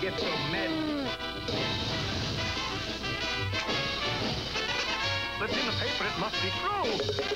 get so mad. But in the paper, it must be true.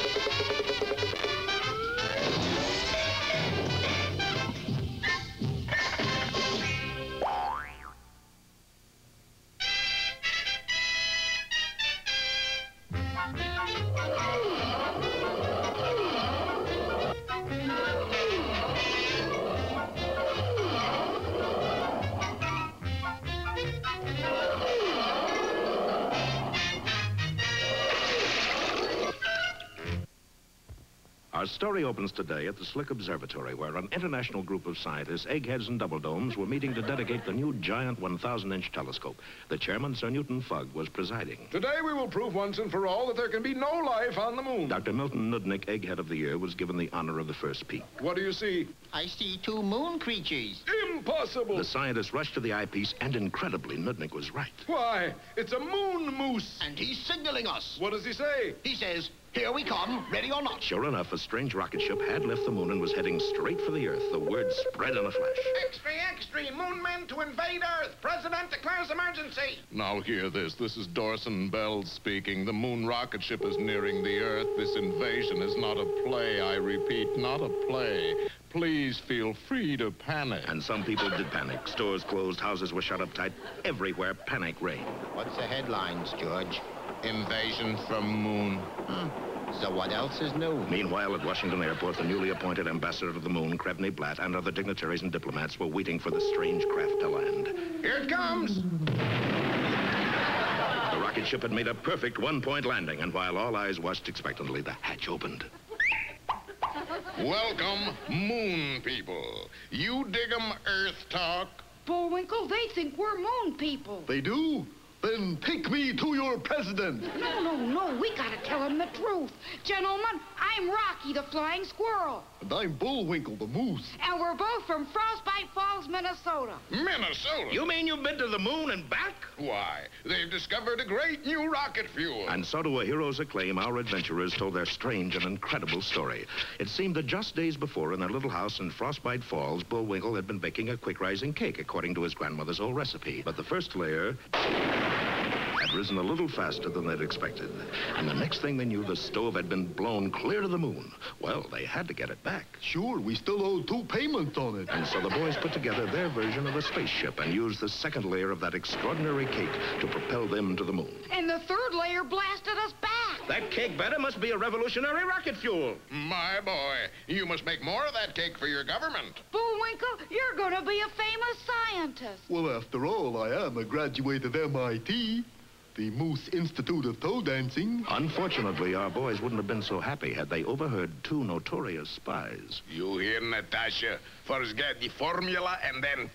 Our story opens today at the Slick Observatory, where an international group of scientists, eggheads and double domes, were meeting to dedicate the new giant 1,000-inch telescope. The chairman, Sir Newton Fugg, was presiding. Today we will prove once and for all that there can be no life on the moon. Dr. Milton Nudnik, Egghead of the Year, was given the honor of the first peek. What do you see? I see 2 moon creatures. Impossible! The scientists rushed to the eyepiece, and incredibly, Nudnik was right. Why, it's a moon moose. And he's signaling us. What does he say? He says, "Here we come, ready or not." Sure enough, a strange rocket ship had left the moon and was heading straight for the Earth. The word spread in a flash. Extra, extra, moon men to invade Earth. President declares emergency. Now hear this. This is Dorson Bells speaking. The moon rocket ship is nearing the Earth. This invasion is not a play, I repeat, not a play. Please feel free to panic. And some people did panic. Stores closed, houses were shut up tight. Everywhere, panic reigned. What's the headlines, George? Invasion from moon. So what else is new? Meanwhile, at Washington Airport, the newly appointed ambassador to the moon, Krebney Blatt, and other dignitaries and diplomats were waiting for the strange craft to land. Here it comes. The rocket ship had made a perfect one-point landing, and while all eyes watched expectantly, the hatch opened. Welcome, moon people. You dig 'em Earth talk? Bullwinkle, they think we're moon people. They do? Then take me to your president. No, we gotta tell him the truth. Gentlemen, I'm Rocky the Flying Squirrel. And I'm Bullwinkle the moose. And we're both from Frostbite Falls, Minnesota. Minnesota? You mean you've been to the moon and back? Why, they've discovered a great new rocket fuel. And so to a hero's acclaim, our adventurers told their strange and incredible story. It seemed that just days before, in their little house in Frostbite Falls, Bullwinkle had been baking a quick-rising cake according to his grandmother's old recipe. But the first layer had risen a little faster than they'd expected. And the next thing they knew, the stove had been blown clear to the moon. Well, they had to get it back. Sure, we still owe 2 payments on it. And so the boys put together their version of a spaceship and used the second layer of that extraordinary cake to propel them to the moon. And the third layer blasted us back. That cake batter must be a revolutionary rocket fuel. My boy, you must make more of that cake for your government. Bullwinkle, you're gonna be a famous scientist. Well, after all, I am a graduate of MIT, the Moose Institute of Toe Dancing. Unfortunately, our boys wouldn't have been so happy had they overheard 2 notorious spies. You hear, Natasha? First get the formula and then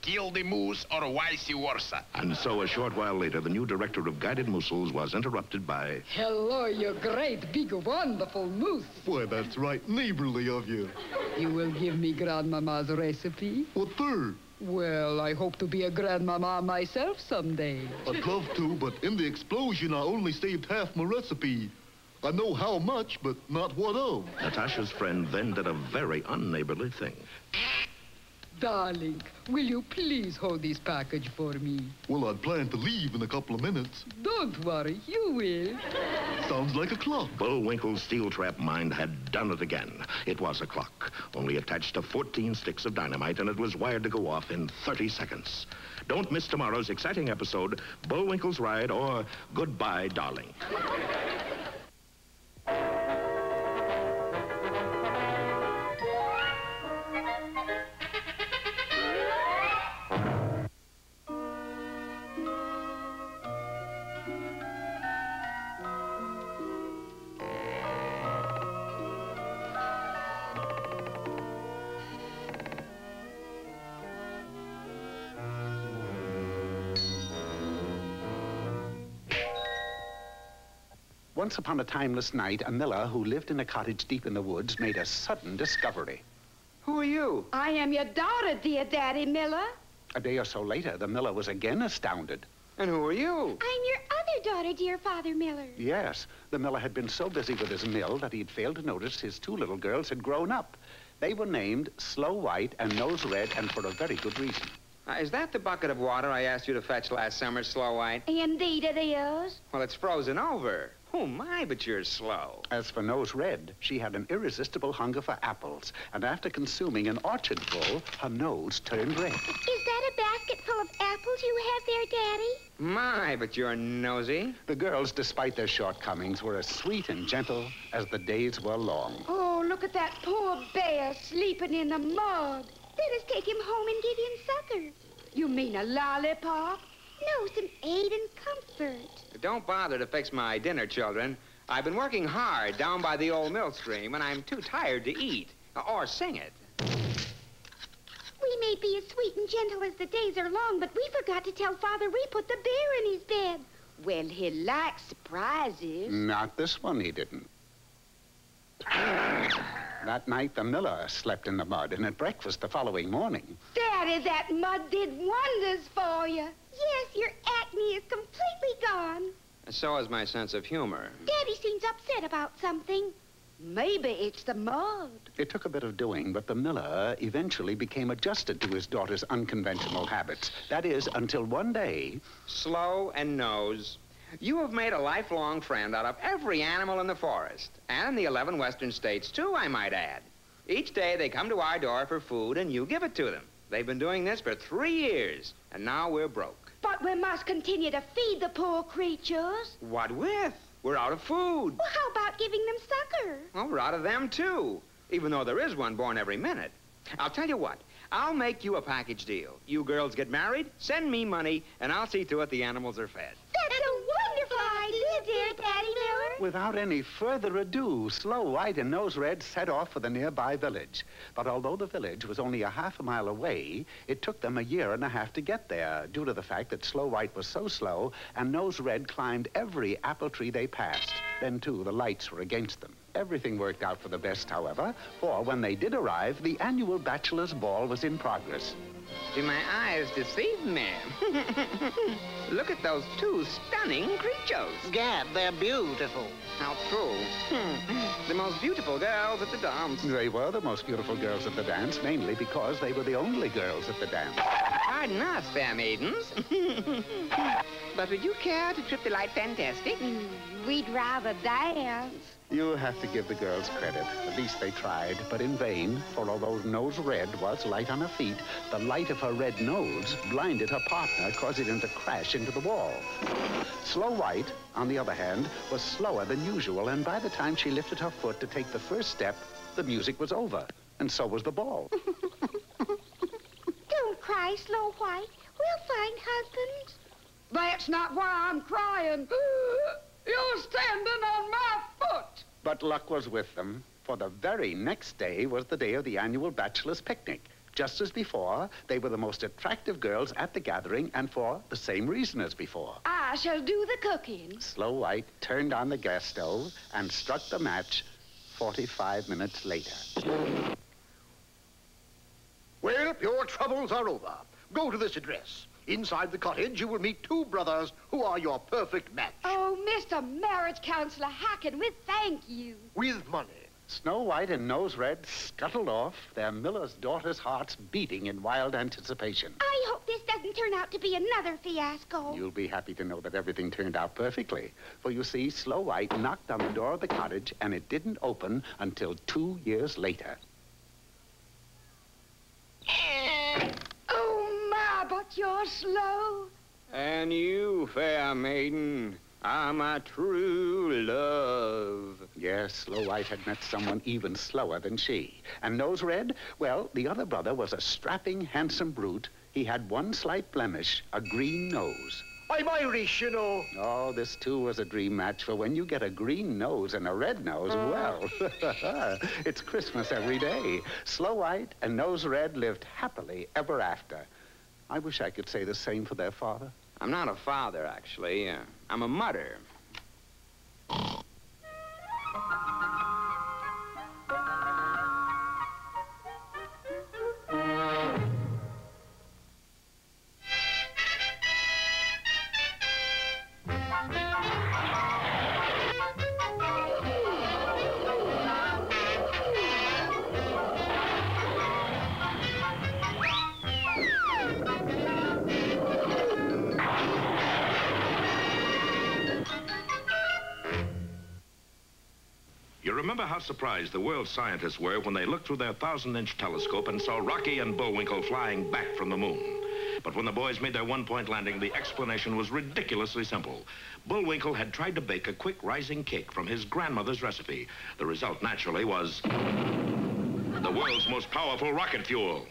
kill the moose or vice versa. And so a short while later, the new director of guided mousels was interrupted by... Hello, you great, big, wonderful moose. Why, that's right neighborly of you. You will give me Grandmama's recipe? What for? Well, I hope to be a grandmama myself someday. I'd love to, but in the explosion, I only saved half my recipe. I know how much, but not what of. Natasha's friend then did a very unneighborly thing. Darling, will you please hold this package for me? Well, I'd planned to leave in a couple of minutes. Don't worry, you will. Sounds like a clock. Bullwinkle's steel trap mind had done it again. It was a clock, only attached to 14 sticks of dynamite, and it was wired to go off in 30 seconds. Don't miss tomorrow's exciting episode, Bullwinkle's Ride, or Goodbye, Darling. Once upon a timeless night, a miller who lived in a cottage deep in the woods made a sudden discovery. Who are you? I am your daughter, dear Daddy Miller. A day or so later, the miller was again astounded. And who are you? I'm your other daughter, dear Father Miller. Yes, the miller had been so busy with his mill that he'd failed to notice his 2 little girls had grown up. They were named Slow White and Nose Red, and for a very good reason. Is that the bucket of water I asked you to fetch last summer, Slow White? Indeed it is. Well, it's frozen over. Oh, my, but you're slow. As for Nose Red, she had an irresistible hunger for apples, and after consuming an orchard full, her nose turned red. Is that a basket full of apples you have there, Daddy? My, but you're nosy. The girls, despite their shortcomings, were as sweet and gentle as the days were long. Oh, look at that poor bear sleeping in the mud. Let us take him home and give him sucker. You mean a lollipop? No, some aid and comfort. Don't bother to fix my dinner, children. I've been working hard down by the old mill stream, and I'm too tired to eat or sing it. We may be as sweet and gentle as the days are long, but we forgot to tell Father we put the bear in his bed. Well, he likes surprises. Not this one, he didn't. That night, the miller slept in the mud, and at breakfast the following morning. Daddy, that mud did wonders for you. Yes, your acne is completely gone. So is my sense of humor. Daddy seems upset about something. Maybe it's the mud. It took a bit of doing, but the miller eventually became adjusted to his daughter's unconventional habits. That is, until one day... Slow and Nose, you have made a lifelong friend out of every animal in the forest. And in the 11 western states, too, I might add. Each day they come to our door for food, and you give it to them. They've been doing this for 3 years, and now we're broke. But we must continue to feed the poor creatures. What with? We're out of food. Well, how about giving them sucker? Well, we're out of them, too, even though there is one born every minute. I'll tell you what. I'll make you a package deal. You girls get married, send me money, and I'll see to it the animals are fed. That's a wonderful idea, dear Daddy Miller. Without any further ado, Slow White and Nose Red set off for the nearby village. But although the village was only a half a mile away, it took them a year and a half to get there, due to the fact that Slow White was so slow and Nose Red climbed every apple tree they passed. Then, too, the lights were against them. Everything worked out for the best, however, for when they did arrive, the annual bachelor's ball was in progress. Do my eyes deceive me? Look at those two stunning creatures. Gad, they're beautiful. How true. The most beautiful girls at the dance. They were the most beautiful girls at the dance, mainly because they were the only girls at the dance. Pardon us, fair maidens. But would you care to trip the light fantastic? We'd rather dance. You have to give the girls credit. At least they tried, but in vain, for although Nose Red was light on her feet, the light of her red nose blinded her partner, causing him to crash into the wall. Slow White, on the other hand, was slower than usual, and by the time she lifted her foot to take the first step, the music was over, and so was the ball. Don't cry, Slow White. We'll find husbands. That's not why I'm crying. You're standing on my foot. But luck was with them, for the very next day was the day of the annual bachelor's picnic. Just as before, they were the most attractive girls at the gathering, and for the same reason as before. I shall do the cooking. Slow White turned on the gas stove and struck the match 45 minutes later. Well, your troubles are over. Go to this address. Inside the cottage, you will meet two brothers who are your perfect match. Oh, Mr. Marriage Counselor, how can we thank you? With money. Snow White and Nose Red scuttled off, their miller's daughter's hearts beating in wild anticipation. I hope this doesn't turn out to be another fiasco. You'll be happy to know that everything turned out perfectly. For you see, Slow White knocked on the door of the cottage, and it didn't open until 2 years later. Oh, my, but you're slow. And you, fair maiden, are my true love. Yes, Slow White had met someone even slower than she. And Nose Red, well, the other brother was a strapping, handsome brute. He had one slight blemish, a green nose. I'm Irish, you know. Oh, this, too, was a dream match, for when you get a green nose and a red nose, well, it's Christmas every day. Slow White and Nose Red lived happily ever after. I wish I could say the same for their father. I'm not a father, actually. I'm a mudder. remember how surprised the world scientists were when they looked through their 1,000-inch telescope and saw Rocky and Bullwinkle flying back from the moon. But when the boys made their one-point landing, the explanation was ridiculously simple. Bullwinkle had tried to bake a quick rising cake from his grandmother's recipe. The result, naturally, was the world's most powerful rocket fuel.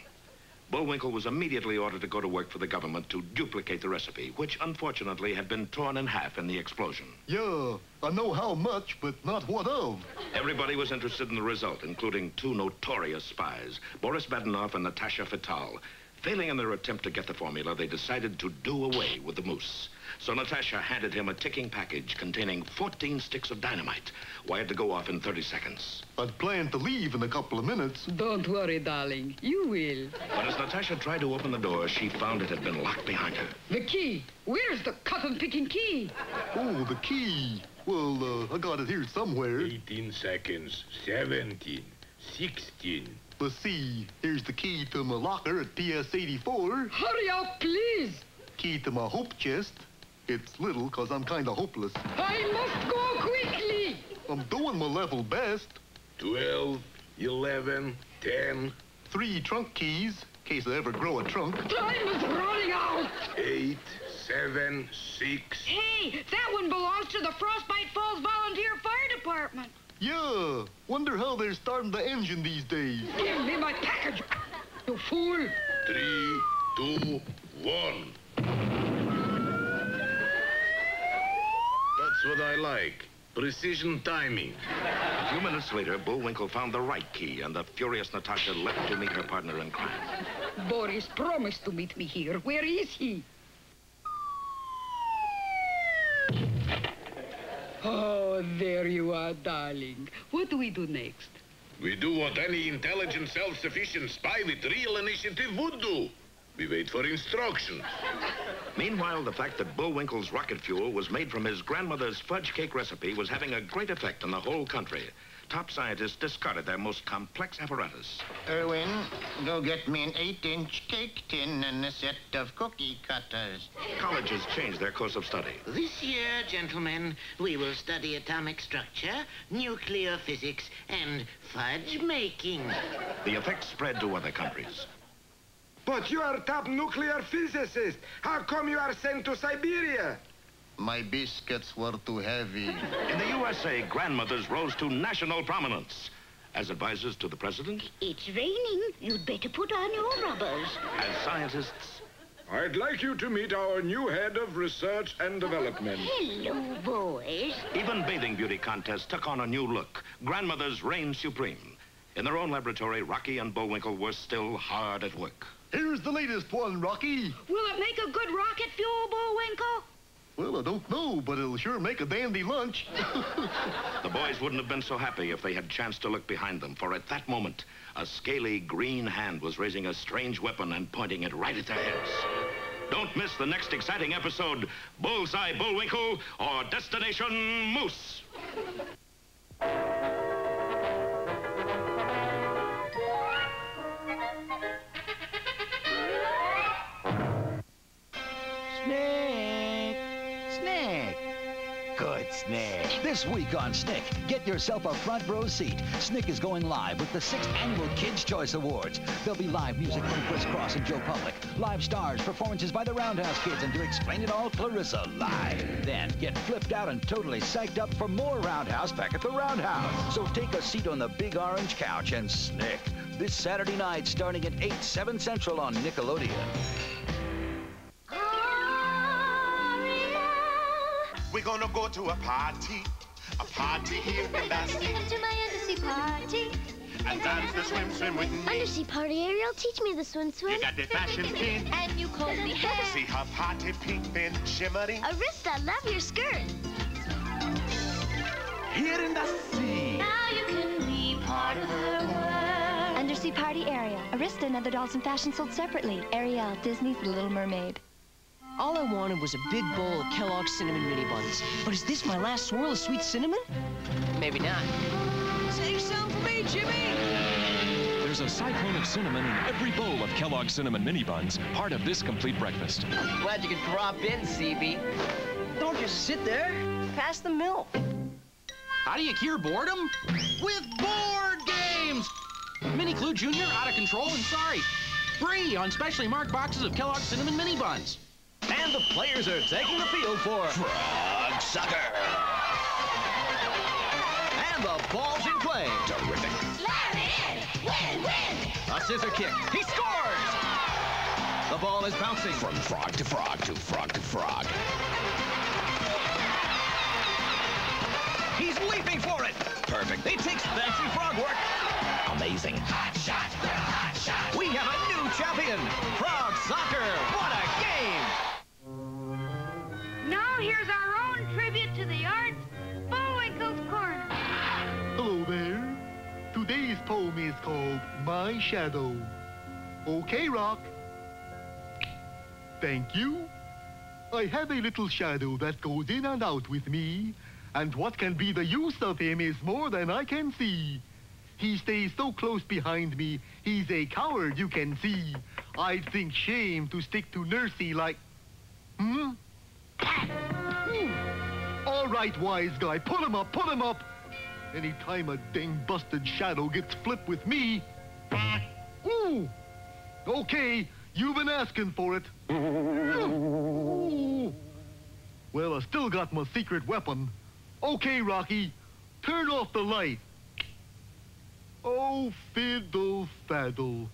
Bullwinkle was immediately ordered to go to work for the government to duplicate the recipe, which unfortunately had been torn in half in the explosion. Yeah, I know how much, but not what of. Everybody was interested in the result, including two notorious spies, Boris Badenov and Natasha Fatal. Failing in their attempt to get the formula, they decided to do away with the moose. So Natasha handed him a ticking package containing 14 sticks of dynamite, wired to go off in 30 seconds. I'd planned to leave in a couple of minutes. Don't worry, darling. You will. But as Natasha tried to open the door, she found it had been locked behind her. The key. Where's the cotton-picking key? Oh, the key. Well, I got it here somewhere. 18 seconds. 17. 16. Let's see. Here's the key to my locker at PS-84. Hurry up, please. Key to my hope chest. It's little, because I'm kind of hopeless. I must go quickly. I'm doing my level best. 12, 11, 10. 3 trunk keys, in case I ever grow a trunk. Time is running out. 8, 7, 6. Hey, that one belongs to the Frostbite Falls Volunteer Fire Department. Yeah, wonder how they're starting the engine these days. Give me my package, you fool. 3, 2, 1. That's what I like. Precision timing. A few minutes later, Bullwinkle found the right key, and the furious Natasha leapt to meet her partner in crime. Boris promised to meet me here. Where is he? Oh, there you are, darling. What do we do next? We do what any intelligent, self-sufficient spy with real initiative would do. We wait for instructions. Meanwhile, the fact that Bullwinkle's rocket fuel was made from his grandmother's fudge cake recipe was having a great effect on the whole country. Top scientists discarded their most complex apparatus. Erwin, go get me an 8-inch cake tin and a set of cookie cutters. Colleges changed their course of study. This year, gentlemen, we will study atomic structure, nuclear physics, and fudge making. The effect spread to other countries. But you are top nuclear physicist. How come you are sent to Siberia? My biscuits were too heavy. In the USA, grandmothers rose to national prominence. As advisors to the president, It's raining. You'd better put on your rubbers. as scientists, I'd like you to meet our new head of research and development. Hello, boys. even bathing beauty contests took on a new look. Grandmothers reigned supreme. In their own laboratory, Rocky and Bullwinkle were still hard at work. Here's the latest one, Rocky. Will it make a good rocket fuel, Bullwinkle? Well, I don't know, but it'll sure make a dandy lunch. The boys wouldn't have been so happy if they had chanced to look behind them, for at that moment, a scaly green hand was raising a strange weapon and pointing it right at their heads. Don't miss the next exciting episode, Bullseye Bullwinkle or Destination Moose. Good Snick. This week on Snick, get yourself a front row seat. Snick is going live with the 6th Annual Kids' Choice Awards. There'll be live music from Chris Cross and Joe Public, live stars, performances by the Roundhouse Kids, and to explain it all, Clarissa live. Then get flipped out and totally psyched up for more Roundhouse back at the Roundhouse. So take a seat on the big orange couch and Snick. This Saturday night, starting at 8, 7 Central on Nickelodeon. We're gonna go to a party here in the sea. To my undersea party. And dance the swim with me. Undersea party, Ariel, teach me the swim. You got the fashion pin. And you comb me hair. See her party pink and shimmering. Arista, love your skirt. Here in the sea. Now you can be part of her world. Undersea party, Ariel. Arista and other dolls in fashion sold separately. Ariel, Disney's The Little Mermaid. All I wanted was a big bowl of Kellogg's Cinnamon Mini Buns. But is this my last swirl of sweet cinnamon? Maybe not. Save some for me, Jimmy! There's a cyclone of cinnamon in every bowl of Kellogg's Cinnamon Mini Buns, part of this complete breakfast. Glad you could drop in, CB. Don't just sit there. Pass the milk. How do you cure boredom? With board games! Mini Clue Jr. Out of Control and Sorry. Free on specially marked boxes of Kellogg's Cinnamon Mini Buns. And the players are taking the field for Frog Soccer. And the ball's in play. Terrific. Slam it in! Win, win! A scissor kick. He scores! The ball is bouncing from frog to frog to frog to frog. He's leaping for it. Perfect. He takes fancy frog work. Amazing. Hot shot, the hot shot. We have a new champion. Frog Soccer. What a game. Now here's our own tribute to the arts, Bullwinkle's Corner. Hello there. Today's poem is called My Shadow. Okay, Rock. Thank you. I have a little shadow that goes in and out with me, and what can be the use of him is more than I can see. He stays so close behind me, he's a coward, you can see. I'd think shame to stick to Nursey like... All right, wise guy, pull him up, pull him up. Anytime a dang busted shadow gets flipped with me... Ooh! Okay, you've been asking for it. Well, I still got my secret weapon. Okay, Rocky, turn off the light. Oh, fiddle faddle.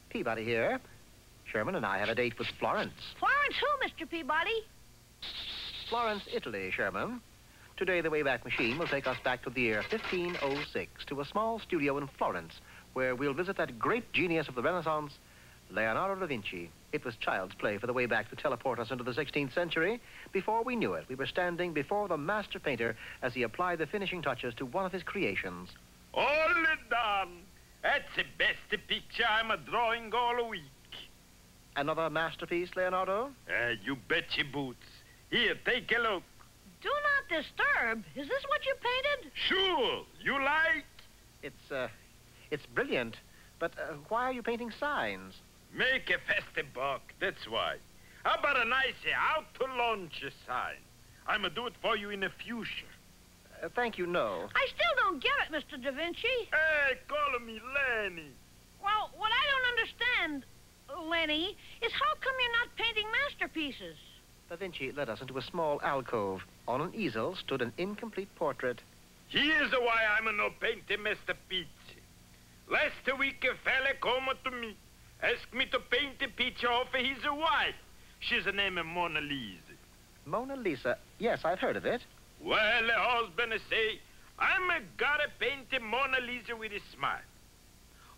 Peabody here. Sherman and I have a date with Florence. Florence who, Mr. Peabody? Florence, Italy, Sherman. Today, the Wayback Machine will take us back to the year 1506 to a small studio in Florence, where we'll visit that great genius of the Renaissance, Leonardo da Vinci. It was child's play for the way back to teleport us into the 16th century. Before we knew it, we were standing before the master painter as he applied the finishing touches to one of his creations. All done. That's the best picture I'm drawing all week. Another masterpiece, Leonardo? You betcha, Boots. Here, take a look. Do not disturb. Is this what you painted? Sure. You like? It's brilliant. But why are you painting signs? Make a festa buck, that's why. How about a nice out to lunch sign? I'ma do it for you in the future. Thank you, no. I still don't get it, Mr. Da Vinci. Hey, call me Lenny. Well, what I don't understand, Lenny, is how come you're not painting masterpieces? Da Vinci led us into a small alcove. On an easel stood an incomplete portrait. Here's why I'm no painting masterpiece. Last week, a fella come to me, asked me to paint a picture of his wife. She's named Mona Lisa. Mona Lisa? Yes, I've heard of it. Well, the husband say, I'm gotta paint the Mona Lisa with a smile.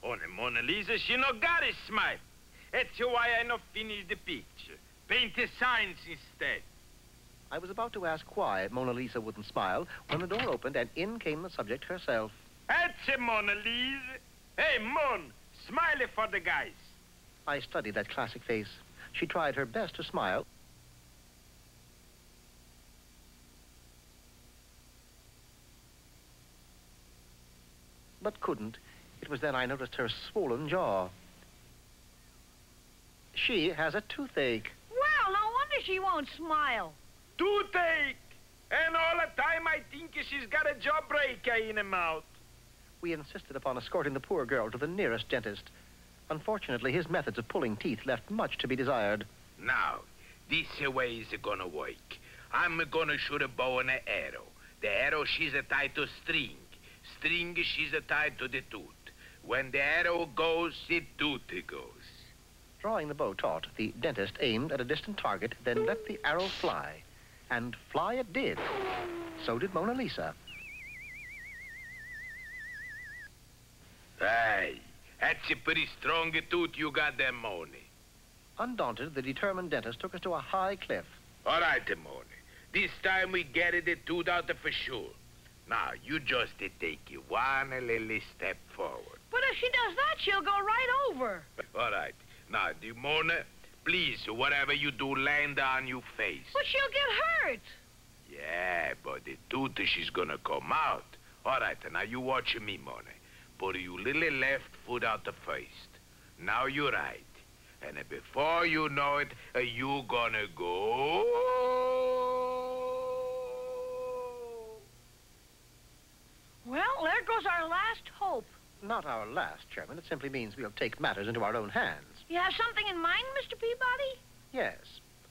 Only Mona Lisa, she no got a smile. That's why I no finish the picture. Paint the signs instead. I was about to ask why Mona Lisa wouldn't smile when the door opened and in came the subject herself. That's a Mona Lisa. Hey, Mon, smile for the guys. I studied that classic face. She tried her best to smile. But couldn't. It was then I noticed her swollen jaw. She has a toothache. Well, no wonder she won't smile. Toothache! And all the time I think she's got a jawbreaker in her mouth. We insisted upon escorting the poor girl to the nearest dentist. Unfortunately, his methods of pulling teeth left much to be desired. Now, this way is gonna work. I'm gonna shoot a bow and an arrow. The arrow, she's tied to string. String, she's tied to the tooth. When the arrow goes, the tooth goes. Drawing the bow taut, the dentist aimed at a distant target, then let the arrow fly. And fly it did. So did Mona Lisa. Hey, that's a pretty strong tooth you got there, Moni. Undaunted, the determined dentist took us to a high cliff. All right, Moni. This time we get the tooth out for sure. Now, you just take one little step forward. But if she does that, she'll go right over. All right. Now, Dimona, please, whatever you do, land on your face. But she'll get hurt. Yeah, but the truth is she's gonna come out. All right, now you watch me, Mona. Put your little left foot out the first. Now you're right. And before you know it, you gonna go... Well, there goes our last hope. Not our last, Chairman. It simply means we'll take matters into our own hands. You have something in mind, Mr. Peabody? Yes.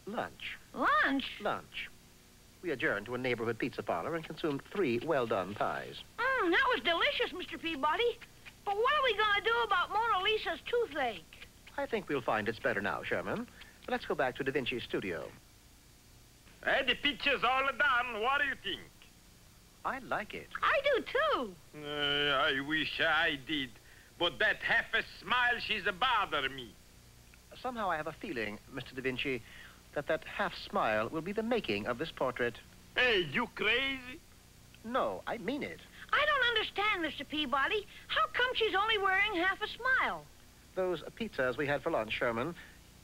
Lunch. Lunch? Lunch. We adjourned to a neighborhood pizza parlor and consumed 3 well-done pies. That was delicious, Mr. Peabody. But what are we going to do about Mona Lisa's toothache? I think we'll find it's better now, Sherman. Let's go back to Da Vinci's studio. Hey, the picture's all done. What do you think? I like it. I do, too. I wish I did. But that half a smile, she's a bother me. Somehow I have a feeling, Mr. Da Vinci, that half smile will be the making of this portrait. Hey, you crazy? No, I mean it. I don't understand, Mr. Peabody. How come she's only wearing half a smile? Those pizzas we had for lunch, Sherman.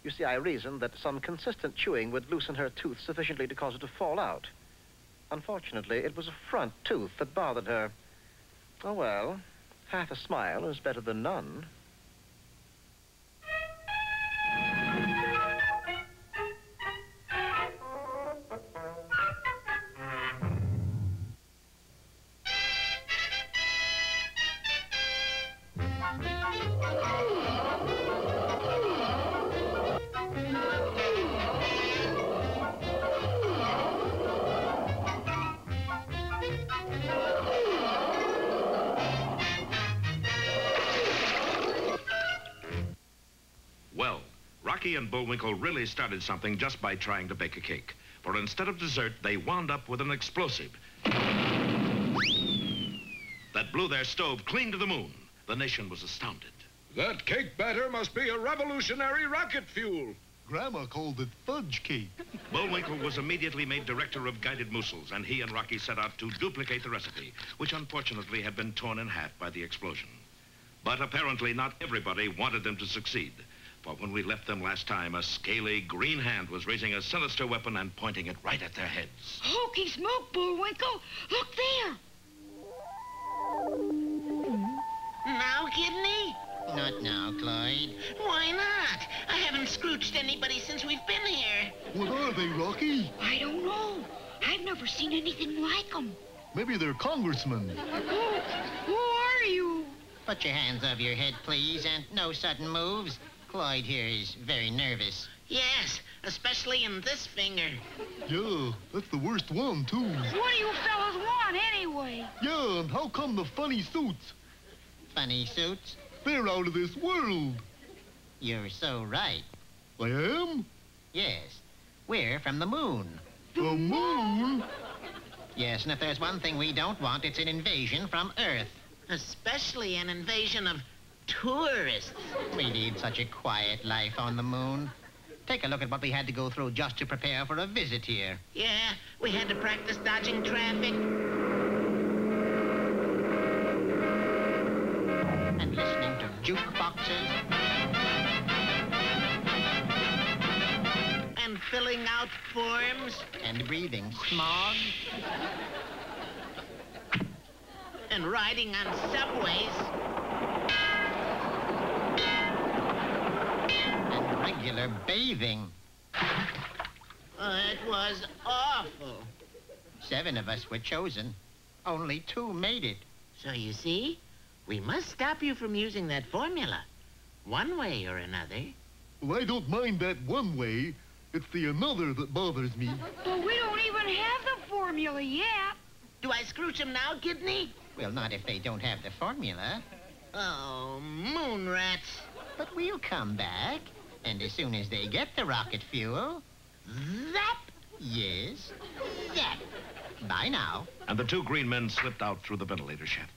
You see, I reasoned that some consistent chewing would loosen her tooth sufficiently to cause it to fall out. Unfortunately, it was a front tooth that bothered her. Oh, well, half a smile is better than none. Well, Rocky and Bullwinkle really started something just by trying to bake a cake. For instead of dessert, they wound up with an explosive that blew their stove clean to the moon. The nation was astounded. That cake batter must be a revolutionary rocket fuel. Grandma called it fudge cake. Bullwinkle was immediately made director of guided mousses, and he and Rocky set out to duplicate the recipe, which unfortunately had been torn in half by the explosion. But apparently not everybody wanted them to succeed. For when we left them last time, a scaly green hand was raising a sinister weapon and pointing it right at their heads. Hokey smoke, Bullwinkle. Look there. Now, Kidney? Not now, Clyde. Why not? I haven't scrooched anybody since we've been here. What are they, Rocky? I don't know. I've never seen anything like them. Maybe they're congressmen. Who are you? Put your hands over your head, please, and no sudden moves. Clyde here is very nervous. Yes, especially in this finger. Yeah, that's the worst one, too. What do you fellas want, anyway? Yeah, and how come the funny suits? Funny suits? They're out of this world. You're so right. I am? Yes. We're from the moon. The moon? Yes, and if there's one thing we don't want, it's an invasion from Earth. Especially an invasion of tourists. We lead such a quiet life on the moon. Take a look at what we had to go through just to prepare for a visit here. Yeah, we had to practice dodging traffic. And listening to jukeboxes. And filling out forms. And breathing smog. And riding on subways. And regular bathing. It was awful. 7 of us were chosen. Only 2 made it. So you see, we must stop you from using that formula. One way or another. Well, I don't mind that one way. It's the another that bothers me. But we don't even have the formula yet. Do I scrooge them now, Kidney? Well, not if they don't have the formula. Oh, moon rats. But we'll come back. And as soon as they get the rocket fuel, zap! Yes, zap. Bye now. And the 2 green men slipped out through the ventilator shaft.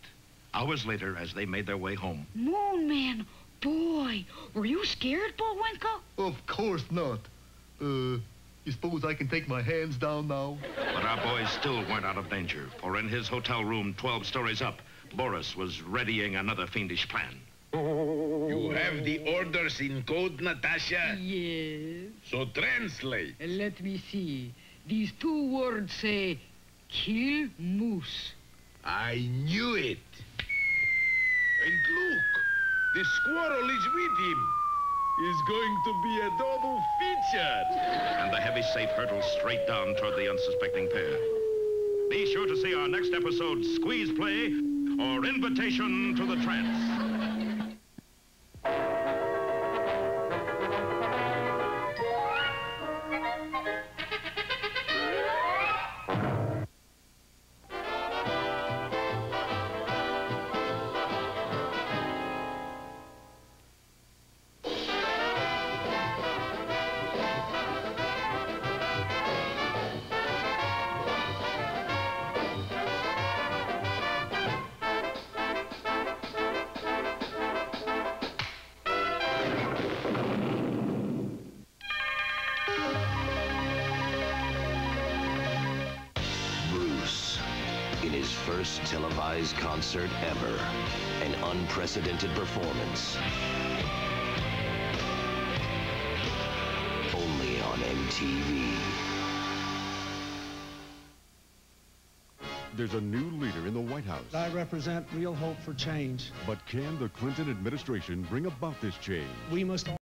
Hours later, as they made their way home... Moon Man, boy, were you scared, Bullwinkle? Of course not. You suppose I can take my hands down now? But our boys still weren't out of danger, for in his hotel room 12 stories up, Boris was readying another fiendish plan. You have the orders in code, Natasha? Yes. So translate. Let me see. These two words say, kill moose. I knew it. And look, the squirrel is with him. It's going to be a double feature. And the heavy safe hurtles straight down toward the unsuspecting pair. Be sure to see our next episode, Squeeze Play, or Invitation to the Trance. In his first televised concert ever, an unprecedented performance. Only on MTV. There's a new leader in the White House. I represent real hope for change. But can the Clinton administration bring about this change? We must